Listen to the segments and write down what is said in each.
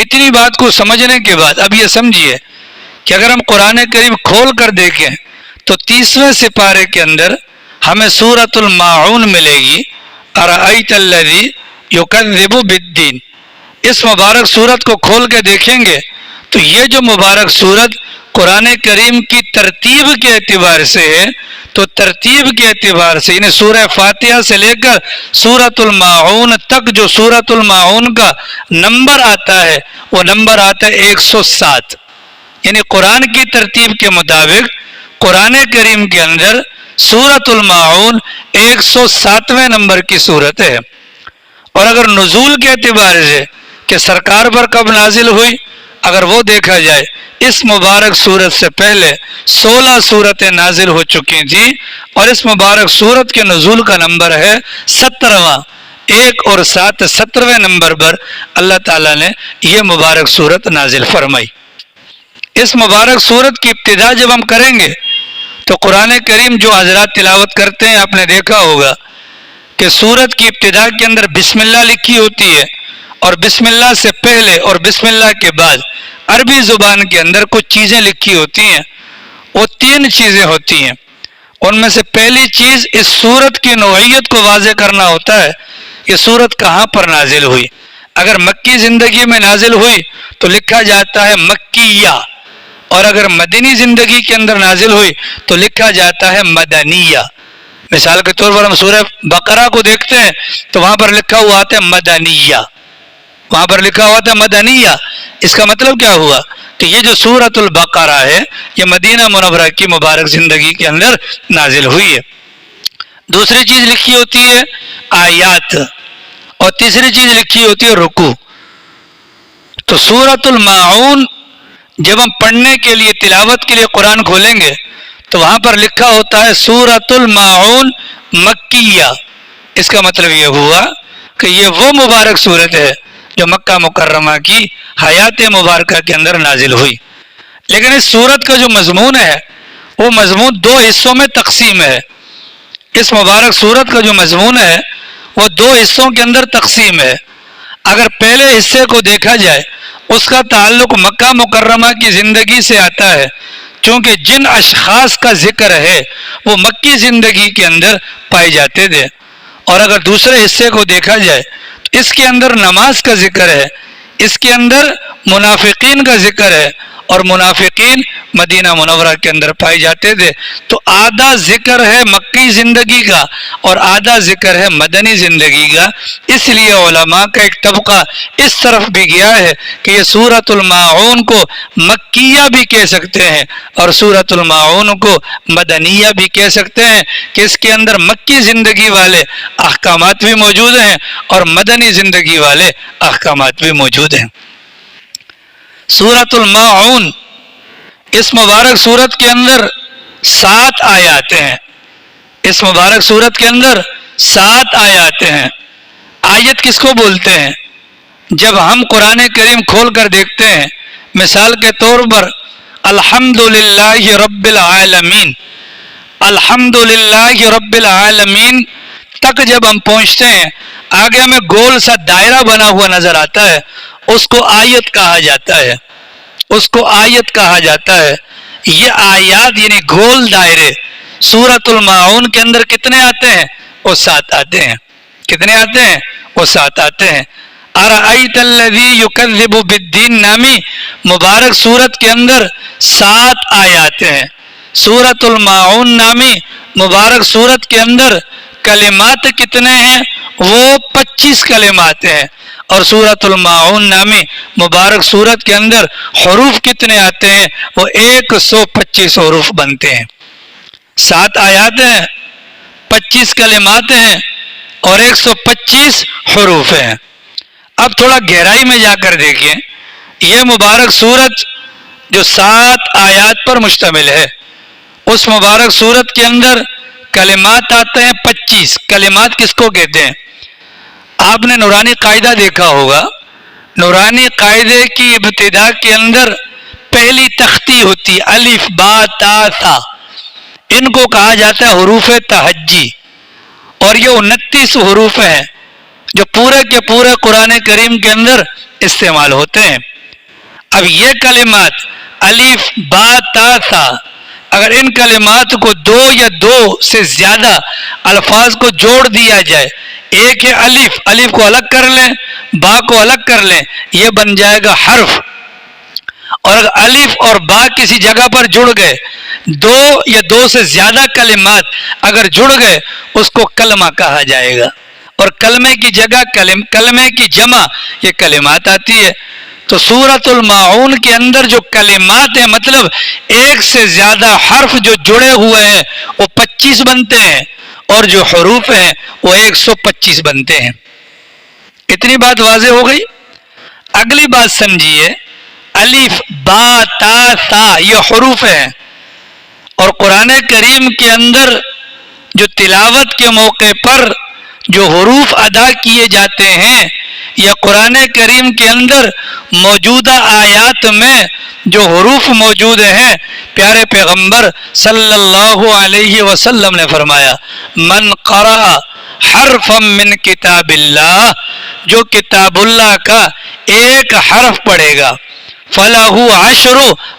اتنی بات کو سمجھنے کے بعد اب یہ سمجھیے کہ اگر ہم قرآن کریم کھول کر دیکھیں تو 30ویں سپارے کے اندر ہمیں سورۃ الماعون ملے گی، ارأیت الذی یکذب بالدین۔ اس مبارک سورت کو کھول کے دیکھیں گے تو یہ جو مبارک سورت قرآن کریم کی ترتیب کے اعتبار سے ہے، تو ترتیب کے اعتبار سے یعنی سورہ فاتحہ سے لے کر سورۃ الماعون تک جو سورۃ الماعون کا نمبر آتا ہے وہ نمبر آتا ہے 107۔ یعنی قرآن کی ترتیب کے مطابق قرآن کریم کے اندر سورۃ الماعون 107ویں نمبر کی سورت ہے۔ اور اگر نزول کے اعتبار سے کہ سرکار پر کب نازل ہوئی، اگر وہ دیکھا جائے اس مبارک سورت سے پہلے 16 سورتیں نازل ہو چکی تھیں، اور اس مبارک سورت کے نزول کا نمبر ہے 17واں۔ 1 اور 7 17ویں نمبر پر اللہ تعالیٰ نے یہ مبارک سورت نازل فرمائی۔ اس مبارک سورت کی ابتدا جب ہم کریں گے تو قرآن کریم جو حضرات تلاوت کرتے ہیں آپ نے دیکھا ہوگا کہ سورت کی ابتدا کے اندر بسم اللہ لکھی ہوتی ہے، اور بسم اللہ سے پہلے اور بسم اللہ کے بعد عربی زبان کے اندر کچھ چیزیں لکھی ہوتی ہیں۔ وہ 3 چیزیں ہوتی ہیں۔ ان میں سے پہلی چیز اس سورت کی نوعیت کو واضح کرنا ہوتا ہے، یہ سورت کہاں پر نازل ہوئی۔ اگر مکی زندگی میں نازل ہوئی تو لکھا جاتا ہے مکیہ، اور اگر مدنی زندگی کے اندر نازل ہوئی تو لکھا جاتا ہے مدنیہ۔ مثال کے طور پر ہم سورہ بقرہ کو دیکھتے ہیں تو وہاں پر لکھا ہوا آتا ہے مدنیہ، وہاں پر لکھا ہوا تھا مدنیہ۔ اس کا مطلب کیا ہوا کہ یہ جو سورۃ البقرہ ہے یہ مدینہ منورہ کی مبارک زندگی کے اندر نازل ہوئی ہے۔ دوسری چیز لکھی ہوتی ہے آیات، اور تیسری چیز لکھی ہوتی ہے رکوع۔ تو سورۃ الماعون جب ہم پڑھنے کے لیے تلاوت کے لیے قرآن کھولیں گے تو وہاں پر لکھا ہوتا ہے سورۃ الماعون مکیہ۔ اس کا مطلب یہ ہوا کہ یہ وہ مبارک سورت ہے جو مکہ مکرمہ کی حیات مبارکہ کے اندر نازل ہوئی۔ لیکن اس سورت کا جو مضمون ہے وہ مضمون 2 حصوں میں تقسیم ہے۔ اس مبارک سورت کا جو مضمون ہے وہ 2 حصوں کے اندر تقسیم ہے۔ اگر پہلے حصے کو دیکھا جائے اس کا تعلق مکہ مکرمہ کی زندگی سے آتا ہے، چونکہ جن اشخاص کا ذکر ہے وہ مکی زندگی کے اندر پائے جاتے تھے۔ اور اگر دوسرے حصے کو دیکھا جائے تو اس کے اندر نماز کا ذکر ہے، اس کے اندر منافقین کا ذکر ہے، اور منافقین مدینہ منورہ کے اندر پائے جاتے تھے۔ تو آدھا ذکر ہے مکی زندگی کا اور آدھا ذکر ہے مدنی زندگی کا۔ اس لیے علماء کا ایک طبقہ اس طرف بھی گیا ہے کہ یہ سورۃ الماعون کو مکیہ بھی کہہ سکتے ہیں اور سورۃ الماعون کو مدنیہ بھی کہہ سکتے ہیں، کہ اس کے اندر مکی زندگی والے احکامات بھی موجود ہیں اور مدنی زندگی والے احکامات بھی موجود ہیں۔ سورۃ الماعون اس مبارک سورت کے اندر 7 آیات ہیں۔ اس مبارک سورت کے اندر 7 آیات ہیں۔ آیت کس کو بولتے ہیں؟ جب ہم قرآن کریم کھول کر دیکھتے ہیں، مثال کے طور پر الحمدللہ رب العالمین، الحمدللہ رب العالمین تک جب ہم پہنچتے ہیں، آگے ہمیں گول سا دائرہ بنا ہوا نظر آتا ہے، اس کو آیت کہا جاتا ہے، اس کو آیت کہا جاتا ہے۔ یہ آیات یعنی گول دائرے سورۃ الماعون کے اندر کتنے آتے ہیں؟ وہ 7 آتے ہیں۔ کتنے آتے ہیں؟ وہ 7 آتے ہیں۔ ارأیت الذی یکذب بالدین نامی مبارک سورت کے اندر 7 آیات ہیں۔ سورۃ الماعون نامی مبارک سورت کے اندر کلمات کتنے ہیں؟ وہ 25 کلمات ہیں۔ اور سورۃ الماعون نامی مبارک سورت کے اندر حروف کتنے آتے ہیں؟ وہ 125 حروف بنتے ہیں۔ 7 آیات ہیں، 25 کلمات ہیں اور 125 حروف ہیں۔ اب تھوڑا گہرائی میں جا کر دیکھیں، یہ مبارک سورت جو 7 آیات پر مشتمل ہے، اس مبارک سورت کے اندر کلمات آتے ہیں 25۔ کلمات کس کو کہتے ہیں؟ آپ نے نورانی قاعدہ دیکھا ہوگا، نورانی قاعدے کی ابتدا کے اندر پہلی تختی ہوتی ہے الف با تا ثا، ان کو کہا جاتا ہے حروف تہجی، اور یہ 29 حروف ہیں۔ جو پورے کے پورے قرآن کریم کے اندر استعمال ہوتے ہیں. اب یہ کلمات الف با تا ثا، اگر ان کلمات کو دو یا دو سے زیادہ الفاظ کو جوڑ دیا جائے، ایک ہے الف، الف کو الگ کر لیں، با کو الگ کر لیں، یہ بن جائے گا حرف. اور اگر الف اور با کسی جگہ پر جڑ گئے، دو یا دو سے زیادہ کلمات اگر جڑ گئے، اس کو کلمہ کہا جائے گا. اور کلمے کی جگہ کلمے کی جمع یہ کلمات آتی ہے. تو سورۃ الماعون کے اندر جو کلمات ہیں، مطلب ایک سے زیادہ حرف جو جڑے ہوئے ہیں وہ 25 بنتے ہیں، اور جو حروف ہیں وہ 125 بنتے ہیں. اتنی بات واضح ہو گئی. اگلی بات سمجھیے، الف با تا ثا یہ حروف ہیں، اور قرآن کریم کے اندر جو تلاوت کے موقع پر جو حروف ادا کیے جاتے ہیں، یا قرآن کریم کے اندر موجودہ آیات میں جو حروف موجود ہیں، پیارے پیغمبر صلی اللہ علیہ وسلم نے فرمایا من قرأ حرفا من کتاب اللہ، جو کتاب اللہ کا ایک حرف پڑھے گا، فَلَهُ عَشْرُ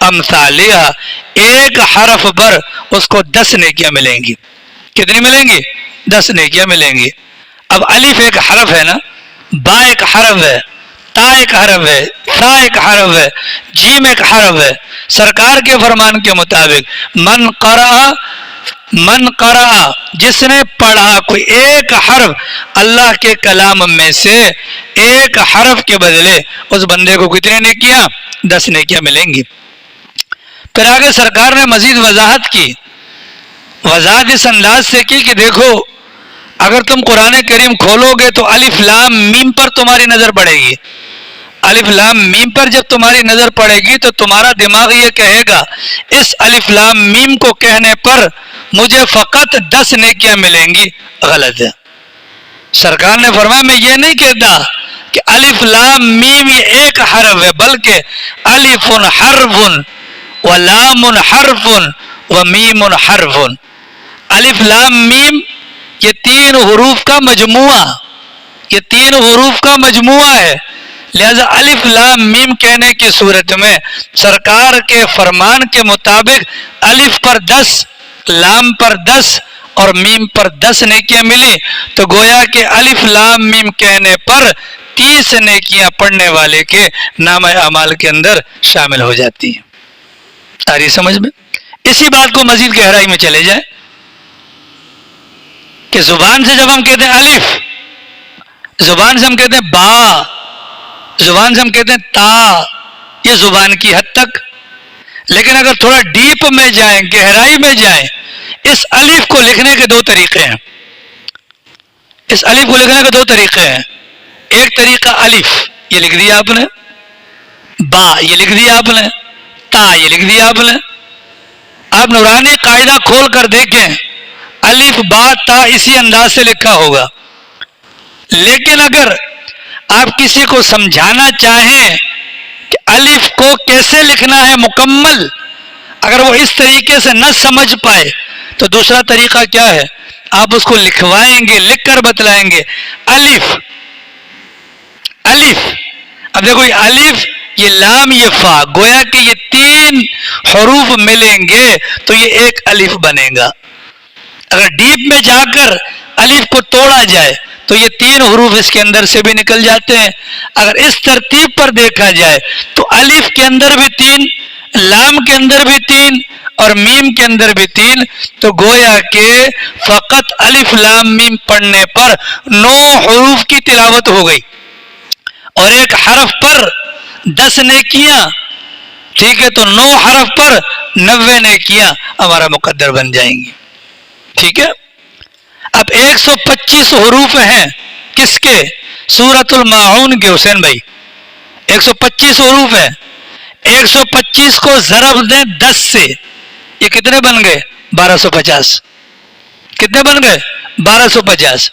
أَمْثَالِهَا، ایک حرف پر اس کو 10 نیکیاں ملیں گی. کتنی ملیں گی؟ 10 نیکیاں ملیں گی. اب الف ایک حرف ہے نا، با ایک حرف ہے، تا ایک حرف ہے، ثا ایک حرف ہے، جیم ایک حرف ہے. سرکار کے فرمان کے مطابق من قرأ جس نے پڑھا کوئی ایک حرف اللہ کے کلام میں سے، ایک حرف کے بدلے اس بندے کو کتنے نیکیاں؟ 10 نیکیاں ملیں گی. پھر آگے سرکار نے مزید وضاحت کی. وضاحت اس انداز سے کی کہ دیکھو، اگر تم قرآن کریم کھولو گے تو الف لام میم پر تمہاری نظر پڑے گی. الف لام میم پر جب تمہاری نظر پڑے گی تو تمہارا دماغ یہ کہے گا اس الف لام میم کو کہنے پر مجھے فقط 10 نیکیاں ملیں گی. غلط ہے. سرکار نے فرمایا میں یہ نہیں کہتا کہ الف لام میم یہ ایک حرف ہے، بلکہ الف حرف و لام حرف و میم حرف. الف لام میم یہ 3 حروف کا مجموعہ، یہ 3 حروف کا مجموعہ ہے. لہذا الف لام میم کہنے کی صورت میں سرکار کے فرمان کے مطابق الف پر 10، لام پر 10 اور میم پر 10 نیکیاں ملی، تو گویا کہ الف لام میم کہنے پر 30 نیکیاں پڑھنے والے کے نام اعمال کے اندر شامل ہو جاتی ہیں. آ رہی سمجھ میں؟ اسی بات کو مزید گہرائی میں چلے جائیں کہ زبان سے جب ہم کہتے ہیں الف، زبان سے ہم کہتے ہیں با، زبان سے ہم کہتے ہیں تا، یہ زبان کی حد تک. لیکن اگر تھوڑا ڈیپ میں جائیں، گہرائی میں جائیں، اس الف کو لکھنے کے 2 طریقے ہیں. اس الف کو لکھنے کے 2 طریقے ہیں. ایک طریقہ الف یہ لکھ دیا آپ نے، با یہ لکھ دیا آپ نے، تا یہ لکھ دیا آپ نے. آپ نورانی قاعدہ کھول کر دیکھیں، الف با تا اسی انداز سے لکھا ہوگا. لیکن اگر آپ کسی کو سمجھانا چاہیں کہ الف کو کیسے لکھنا ہے مکمل، اگر وہ اس طریقے سے نہ سمجھ پائے تو دوسرا طریقہ کیا ہے؟ آپ اس کو لکھوائیں گے، لکھ کر بتلائیں گے الف الف. اب دیکھو یہ الف، یہ لام، یہ فا، گویا کہ یہ 3 حروف ملیں گے تو یہ ایک الف بنے گا. اگر ڈیپ میں جا کر الف کو توڑا جائے تو یہ 3 حروف اس کے اندر سے بھی نکل جاتے ہیں. اگر اس ترتیب پر دیکھا جائے تو الف کے اندر بھی 3، لام کے اندر بھی 3 اور میم کے اندر بھی 3، تو گویا کہ فقط الف لام میم پڑھنے پر 9 حروف کی تلاوت ہو گئی، اور ایک حرف پر 10 نیکیاں. ٹھیک ہے، تو 9 حرف پر 90 نیکیاں ہمارا مقدر بن جائیں گی. ٹھیک ہے. اب 125 حروف ہیں کس کے؟ سورۃ الماعون کے. حسین بھائی 125 حروف ہیں. 125 کو ضرب دیں 10 سے، یہ کتنے بن گئے؟ 1250. کتنے بن گئے؟ 1250.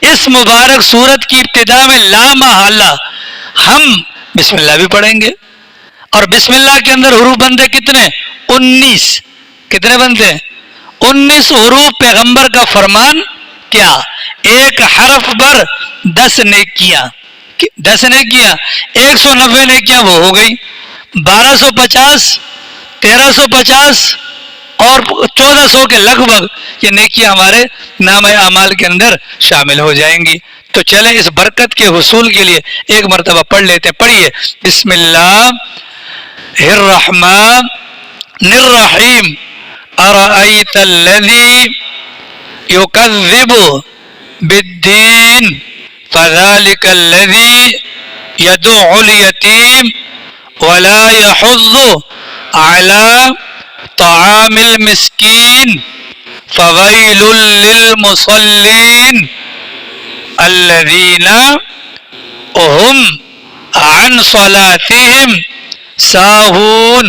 اس مبارک سورت کی ابتدا میں لا محالہ ہم بسم اللہ بھی پڑھیں گے، اور بسم اللہ کے اندر حروف بنتے کتنے؟ 19. کتنے بنتے ہیں؟ 19 حروف پیغمبر کا فرمان کیا؟ ایک حرف پر 10 نیکیاں، 10 نیکیاں 190 نیکیاں وہ ہو گئی، 1250 1350 اور 1400 کے لگ بھگ یہ نیکیاں ہمارے نام اعمال کے اندر شامل ہو جائیں گی۔ تو چلیں اس برکت کے حصول کے لیے ایک مرتبہ پڑھ لیتے ہیں، پڑھیے بسم اللہ الرحمن الرحیم ارأیت الذی یکذب بالدین فذلک الذی یدع الیتیم ولا یحض علی طعام المسکین فویل للمصلین الذین هم عن صلاتهم ساہون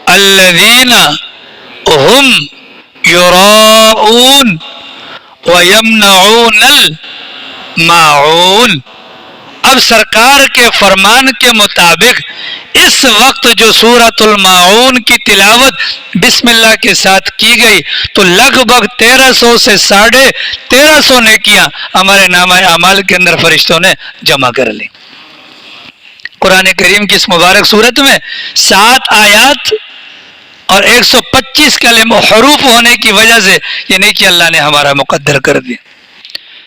الذین هم یراؤون ویمنعون الماعون۔ اب سرکار کے فرمان کے مطابق اس وقت جو سورۃ الماعون کی تلاوت بسم اللہ کے ساتھ کی گئی تو لگ بھگ 1300 سے 1350 نیکیاں ہمارے نامہ اعمال کے اندر فرشتوں نے جمع کر لی۔ قرآن کریم کی اس مبارک سورت میں 7 آیات اور 125 کلمہ حروف ہونے کی وجہ سے یہ نیکی اللہ نے ہمارا مقدر کر دی۔